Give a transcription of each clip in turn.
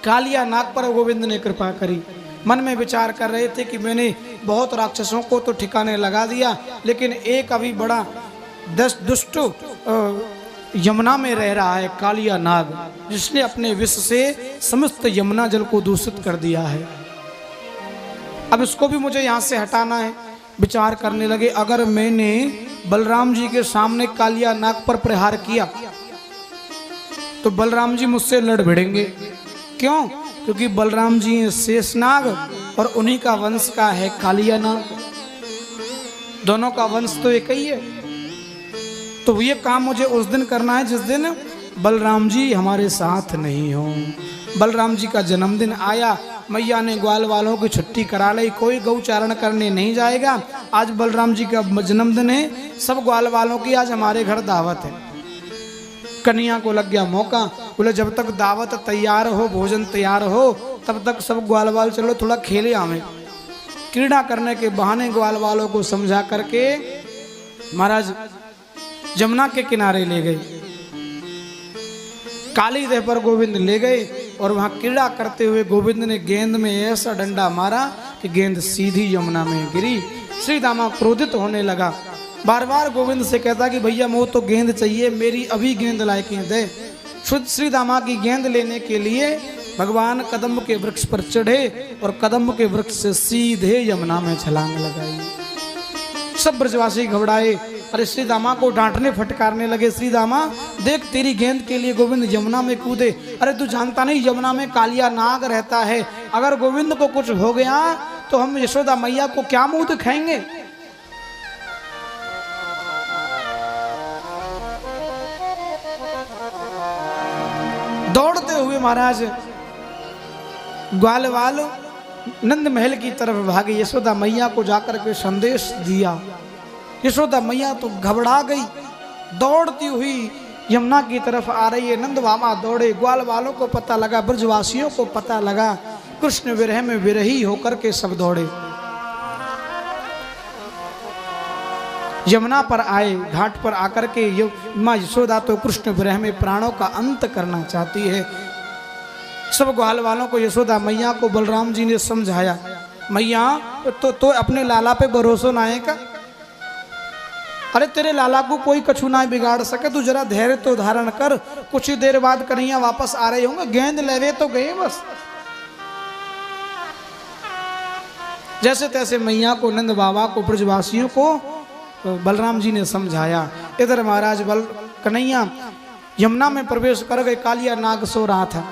कालिया नाग पर गोविंद ने कृपा करी। मन में विचार कर रहे थे कि मैंने बहुत राक्षसों को तो ठिकाने लगा दिया, लेकिन एक अभी बड़ा दुष्ट यमुना में रह रहा है कालिया नाग, जिसने अपने विष से समस्त यमुना जल को दूषित कर दिया है। अब इसको भी मुझे यहाँ से हटाना है। विचार करने लगे, अगर मैंने बलराम जी के सामने कालिया नाग पर प्रहार किया तो बलराम जी मुझसे लड़ भिड़ेंगे। क्यों? क्योंकि बलराम जी शेषनाग और उन्हीं का वंश का है कालिया नाग, दोनों का वंश तो एक ही है। तो ये काम मुझे उस दिन करना है जिस दिन बलराम जी हमारे साथ नहीं हो। बलराम जी का जन्मदिन आया, मैया ने ग्वाल वालों की छुट्टी करा ली, कोई गौचारण करने नहीं जाएगा। आज बलराम जी का जन्मदिन है, सब ग्वाल वालों की आज हमारे घर दावत है। कन्या को लग गया मौका, बोले जब तक दावत तैयार हो, भोजन तैयार हो, तब तक सब ग्वाल वाल चलो थोड़ा खेले आवे। क्रीड़ा करने के बहाने ग्वाल वालों को समझा करके महाराज जमुना के किनारे ले गए, काली देह पर गोविंद ले गए और वहां क्रीड़ा करते हुए गोविंद ने गेंद में ऐसा डंडा मारा कि गेंद सीधी यमुना में गिरी। श्री दामा क्रोधित होने लगा, बार बार गोविंद से कहता कि भैया मुझे तो गेंद चाहिए, मेरी अभी गेंद लायक दे। शुद्ध श्री दामा की गेंद लेने के लिए भगवान कदम्ब के वृक्ष पर चढ़े और कदम्ब के वृक्ष से सीधे यमुना में छलांग लगाई। सब ब्रजवासी घबराए, अरे श्री दामा को डांटने फटकारने लगे, श्री दामा देख तेरी गेंद के लिए गोविंद यमुना में कूदे। अरे तू जानता नहीं यमुना में कालिया नाग रहता है, अगर गोविंद को कुछ हो गया तो हम यशोदा मैया को क्या मुंह दिखाएंगे। दौड़ते हुए महाराज ग्वाल वाल नंद महल की तरफ भागे, यशोदा मैया को जाकर के संदेश दिया। यशोदा मैया तो घबरा गई, दौड़ती हुई यमुना की तरफ आ रही है। नंद बाबा दौड़े, ग्वाल वालों को पता लगा, ब्रजवासियों को पता लगा, कृष्ण विरह में विरही होकर के सब दौड़े। यमुना पर आए, घाट पर आकर के माँ यशोदा तो कृष्ण विरह में प्राणों का अंत करना चाहती है। सब ग्वाल वालों को यशोदा मैया को बलराम जी ने समझाया, मैया तो अपने लाला पे भरोसा ना है का? अरे तेरे लाला को कोई कछु ना बिगाड़ सके, तू जरा धैर्य तो धारण कर, कुछ ही देर बाद कन्हैया वापस आ रहे होंगे, गेंद लेवे तो गए बस। जैसे तैसे मैया को, नंद बाबा को, ब्रजवासियों को बलराम जी ने समझाया। इधर महाराज कन्हैया यमुना में प्रवेश कर गए। कालिया नाग सो रहा था,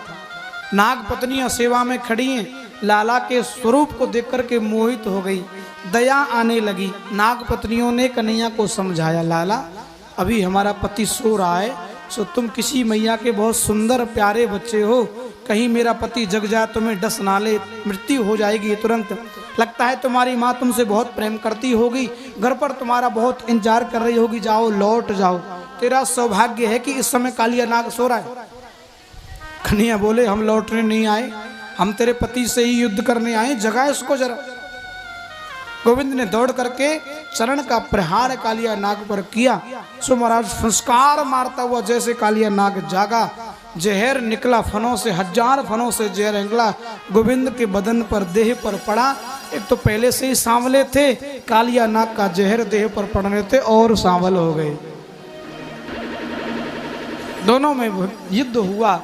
नाग पत्नियां सेवा में खड़ी हैं, लाला के स्वरूप को देख करके मोहित हो गई, दया आने लगी। नाग पत्नियों ने कन्हैया को समझाया, लाला अभी हमारा पति सो रहा है, सो तुम किसी मैया के बहुत सुंदर प्यारे बच्चे हो, कहीं मेरा पति जग जाए तुम्हें डस ना ले, मृत्यु हो जाएगी तुरंत। लगता है तुम्हारी माँ तुमसे बहुत प्रेम करती होगी, घर पर तुम्हारा बहुत इंतजार कर रही होगी, जाओ लौट जाओ, तेरा सौभाग्य है कि इस समय कालिया नाग सो रहा है। कन्हैया बोले हम लौटने नहीं आए, हम तेरे पति से ही युद्ध करने आए, जगा इसको जरा। गोविंद ने दौड़ करके चरण का प्रहार कालिया नाग पर किया। सो महाराज संस्कार मारता हुआ जैसे कालिया नाग जागा, जहर निकला फनों से, 1000 फनों से जहर निकला, गोविंद के बदन पर, देह पर पड़ा। एक तो पहले से ही सांवले थे, कालिया नाग का जहर देह पर पड़ने थे और सांवल हो गए। दोनों में युद्ध हुआ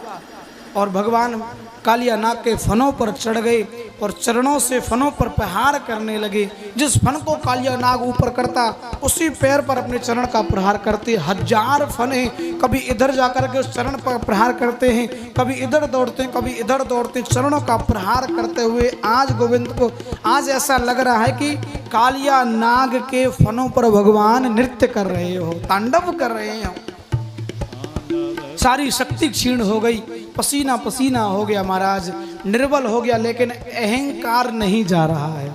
और भगवान कालिया नाग के फनों पर चढ़ गए और चरणों से फनों पर प्रहार करने लगे। जिस फन को कालिया नाग ऊपर करता उसी पैर पर अपने चरण का प्रहार करते। 1000 फन है, कभी इधर जाकर के उस चरण पर प्रहार करते हैं, कभी इधर दौड़ते हैं, कभी इधर दौड़ते हैं, चरणों का प्रहार करते हुए आज गोविंद को आज ऐसा लग रहा है कि कालिया नाग के फनों पर भगवान नृत्य कर रहे हो, तांडव कर रहे हो। सारी शक्ति क्षीण हो गई, पसीना पसीना हो गया, महाराज निर्बल हो गया, लेकिन अहंकार नहीं जा रहा है।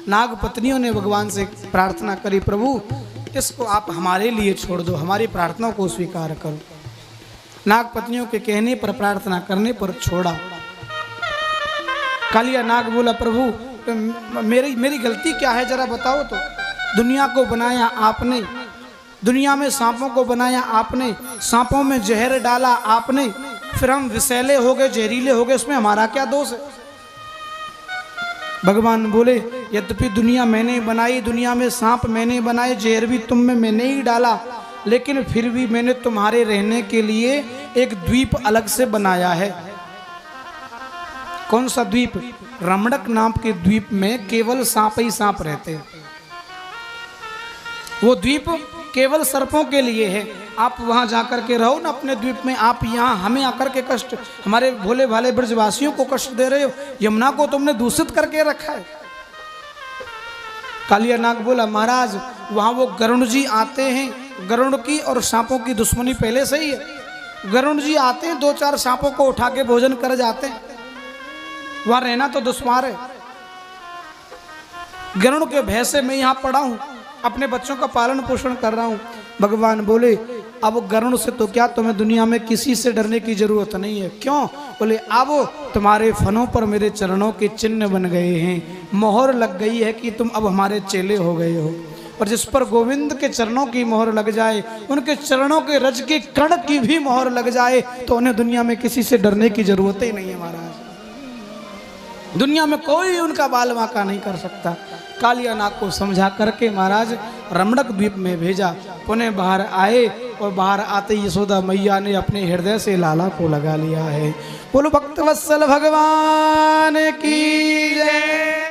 नाग पत्नियों ने भगवान से प्रार्थना करी, प्रभु इसको आप हमारे लिए छोड़ दो, हमारी प्रार्थना को स्वीकार करो। नाग पत्नियों के कहने पर, प्रार्थना करने पर छोड़ा। कालिया नाग बोला, प्रभु मेरी गलती क्या है जरा बताओ तो। दुनिया को बनाया आपने, दुनिया में सांपों को बनाया आपने, सांपों में जहर डाला आपने, फिर हम विषैले हो गए, जहरीले हो गए, उसमें हमारा क्या दोष है? भगवान बोले यद्यपि दुनिया मैंने बनाई, दुनिया में सांप मैंने बनाए, जहर भी तुम में मैंने ही डाला, लेकिन फिर भी मैंने तुम्हारे रहने के लिए एक द्वीप अलग से बनाया है। कौन सा द्वीप? रमणक नाम के द्वीप में केवल सांप ही सांप रहते हैं। वो द्वीप केवल सर्पों के लिए है। आप वहां जाकर के रहो ना अपने द्वीप में। आप यहाँ हमें आकर के कष्ट, हमारे भोले भाले ब्रजवासियों को कष्ट दे रहे हो। यमुना को तुमने दूषित करके रखा है। कालिया नाग बोला महाराज वहां वो गरुण जी आते हैं, गरुण की और सांपों की दुश्मनी पहले से ही है। गरुण जी आते हैं, 2-4 सांपों को उठा के भोजन कर जाते हैं। वहां रहना तो दुश्वार है। गरुण के भय से मैं यहाँ पड़ा हूं, अपने बच्चों का पालन पोषण कर रहा हूं। भगवान बोले अब गरुण से तो क्या, तुम्हें दुनिया में किसी से डरने की जरूरत नहीं है। क्यों? बोले अब तुम्हारे फनों पर मेरे चरणों के चिन्ह बन गए हैं, मोहर लग गई है कि तुम अब हमारे चेले हो गए हो। और जिस पर गोविंद के चरणों की मोहर लग जाए, उनके चरणों के रज के कण की भी मोहर लग जाए, तो उन्हें दुनिया में किसी से डरने की जरूरत ही नहीं है महाराज। दुनिया में कोई उनका बाल वाका नहीं कर सकता। कालिया नाग को समझा करके महाराज रमणक द्वीप में भेजा। पुनः बाहर आए और बाहर आते यशोदा मैया ने अपने हृदय से लाला को लगा लिया है। बोलो भक्तवत्सल भगवान की जय।